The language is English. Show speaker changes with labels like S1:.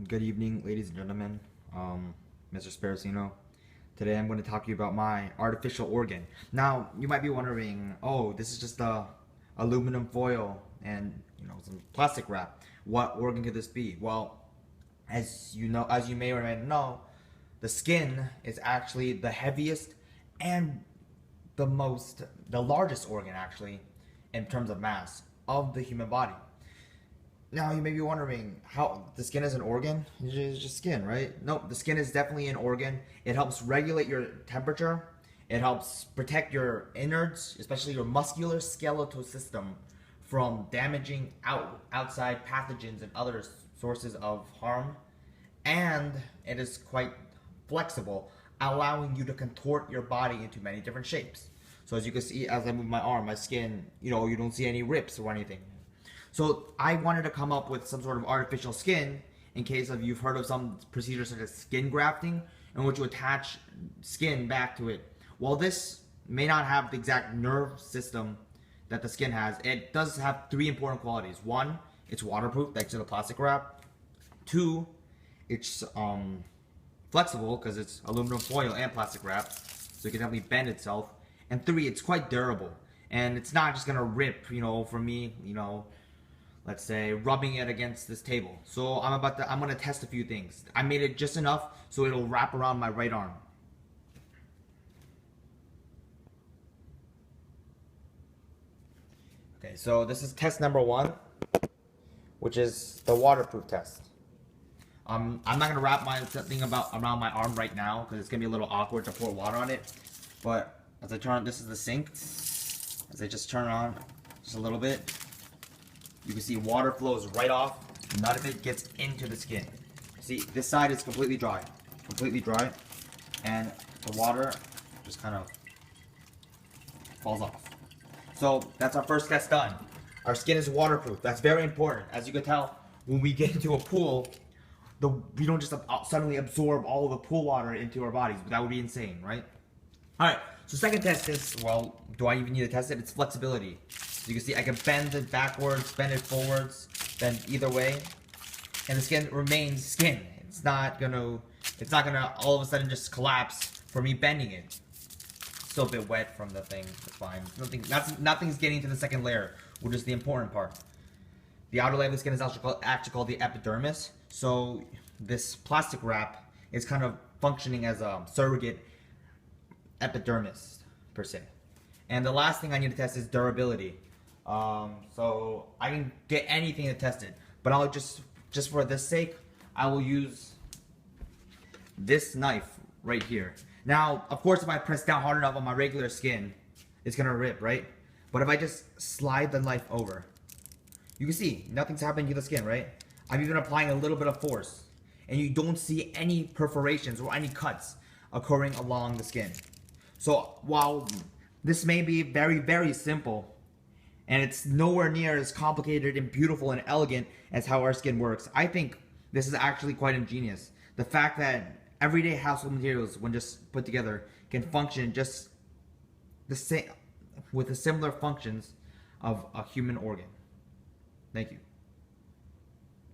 S1: Good evening, ladies and gentlemen. Mr. Sparacino. Today I'm going to talk to you about my artificial organ. Now, you might be wondering, oh, this is just a aluminum foil and some plastic wrap. What organ could this be? Well, as you may or may not know, the skin is actually the heaviest and the largest organ actually, in terms of mass of the human body. Now you may be wondering how the skin is an organ. It's just skin, right? Nope, the skin is definitely an organ. It helps regulate your temperature. It helps protect your innards, especially your muscular skeletal system, from damaging outside pathogens and other sources of harm. And it is quite flexible, allowing you to contort your body into many different shapes. So as you can see, as I move my arm, my skin, you don't see any rips or anything. So I wanted to come up with some sort of artificial skin in case of you've heard of some procedures such as skin grafting, in which you attach skin back to it. While this may not have the exact nerve system that the skin has, it does have three important qualities. One, it's waterproof thanks to the plastic wrap. Two, it's flexible because it's aluminum foil and plastic wrap, so it can definitely bend itself. And three, it's quite durable, and it's not just gonna rip, from me, let's say rubbing it against this table. So I'm gonna test a few things. I made it just enough so it'll wrap around my right arm. Okay, so this is test number one, which is the waterproof test. I'm not gonna wrap my thing around my arm right now because it's gonna be a little awkward to pour water on it. But as I turn on, this is the sink. As I just turn it on just a little bit, you can see water flows right off. None of it gets into the skin. See, this side is completely dry, and the water just kind of falls off. So that's our first test done. Our skin is waterproof. That's very important. As you can tell, when we get into a pool, we don't just suddenly absorb all of the pool water into our bodies. That would be insane, right? All right. So second test is, well, do I even need to test it? It's flexibility. You can see I can bend it backwards, bend it forwards, bend either way, and the skin remains skin. It's not gonna all of a sudden just collapse for me bending it. Still a bit wet from the thing. It's fine. Nothing's getting to the second layer, which is the important part. The outer layer of the skin is actually called the epidermis. So this plastic wrap is kind of functioning as a surrogate epidermis per se. And the last thing I need to test is durability. So I can get anything to test it, but I'll just for this sake, I will use this knife right here. Now, of course, if I press down hard enough on my regular skin, it's gonna rip, right? But if I just slide the knife over, you can see nothing's happening to the skin, right? I'm even applying a little bit of force, and you don't see any perforations or any cuts occurring along the skin. So while this may be very, very simple, and it's nowhere near as complicated and beautiful and elegant as how our skin works, I think this is actually quite ingenious. The fact that everyday household materials, when just put together, can function just the same with the similar functions of a human organ. Thank you.